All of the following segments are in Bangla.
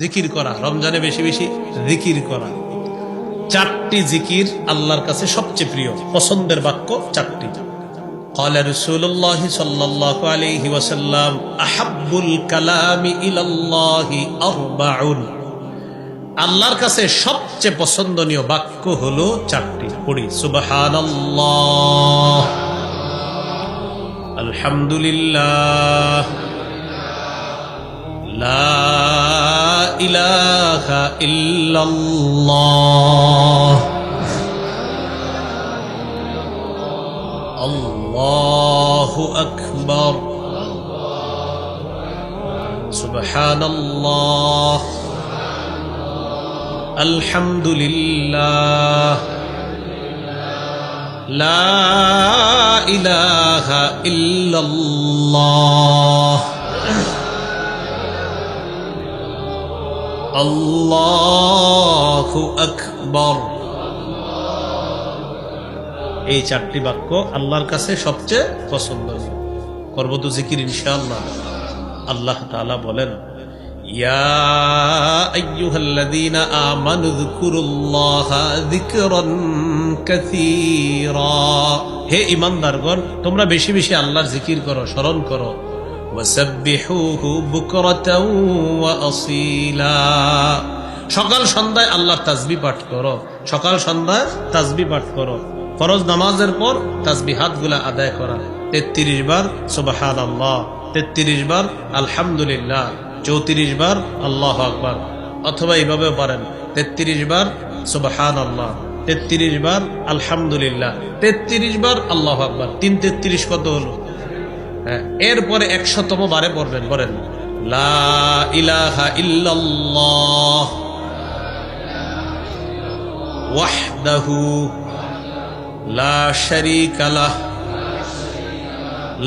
জিকির করা, রমজানে বেশি বেশি জিকির করা। চারটি জিকির আল্লাহর কাছে সবচেয়ে প্রিয়, পছন্দের বাক্য চারটি। قال رسول الله صلى الله عليه وسلم أحب الكلام إلى الله أربع। আল্লাহর কাছে সবচেয়ে পছন্দনীয় বাক্য হলো চারটি। পড়ি সুবহানাল্লাহ, আলহামদুলিল্লাহ, লা ইলাহা ইল্লাল্লাহ, আল্লাহু আকবার, সুবহানাল্লাহ, আলহামদুলিল্লাহ, লা ইলাহা ইল্লাল্লাহ, আল্লাহু আকবার। এই চারটি বাক্য আল্লাহর কাছে সবচেয়ে পছন্দনীয়। করব তো জিকির ইনশাআল্লাহ। আল্লাহ তাআলা বলেন, ইয়া আইয়ুহাল্লাযীনা আমানু যকুরুল্লাহা যিকরান কাসীরা। হে ঈমানদারগণ, তোমরা বেশি বেশি আল্লাহর জিকির করো, স্মরণ করো। ওয়াসাব্বিহুহু বুকরাতাও ওয়া আসীলা। সকাল সন্ধ্যায় আল্লাহর তাসবিহ পাঠ করো, সকাল সন্ধ্যায় তাসবিহ পাঠ করো। ফরজ নামাজের পর তাসবিহাতগুলো আদায় করা, 33 বার সুবহানাল্লাহ, 33 বার আলহামদুলিল্লাহ, 34 বার আল্লাহু আকবার। অথবা এইভাবেও পারেন, 33 বার সুবহানাল্লাহ, 33 বার আলহামদুলিল্লাহ, 33 বার আল্লাহু আকবার। 3 33 কত হলো? এরপরে 100তম বারে পড়বেন, বলেন লা ইলাহা ইল্লাল্লাহ ওয়াহদাহু লা শারীকা লাহ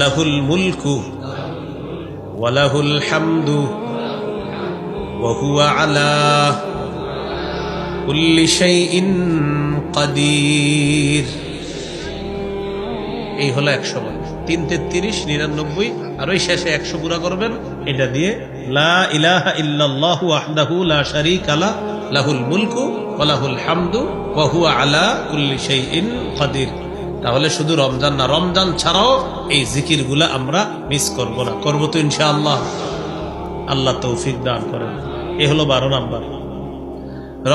লাহুল মুলকু ওয়া লাহুল হামদু ওয়া হুয়া আলা কুল্লি শাইইন কাদির। এই হলো 100 বার। 3 33 99, আর ওই শেষে 100 পুরা করবেন। এটা দিয়ে লা ইলাহা ইল্লাল্লাহু ওয়াহদাহু লা শারীকা লাহ লাহুল মুলকু ওয়া লাহুল হামদু ওয়া হুয়া আলা কুল্লি শাইইন কাদির। তাহলে শুধু রমজান না, রমজান ছাড়াও এই জিকিরগুলা আমরা মিস করব না। করব তো ইনশাআল্লাহ। আল্লাহ তৌফিক দান করেন। এই হলো 12 নাম্বার।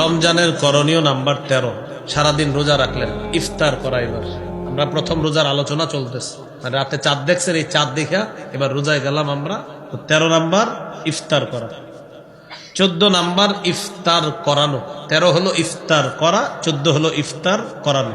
রমজানের করণীয় নাম্বার 13, সারাদিন রোজা রাখলেন, ইফতার করা। এবার আমরা প্রথম রোজার আলোচনা চলতেছে, মানে রাতে চাঁদ দেখছেন, এই চাঁদ দেখা এবার রোজায় গেলাম আমরা। 13 নাম্বার ইফতার করা। 14 নাম্বার ইফতার করানো। 13 হলো ইফতার করা, 14 হলো ইফতার করানো।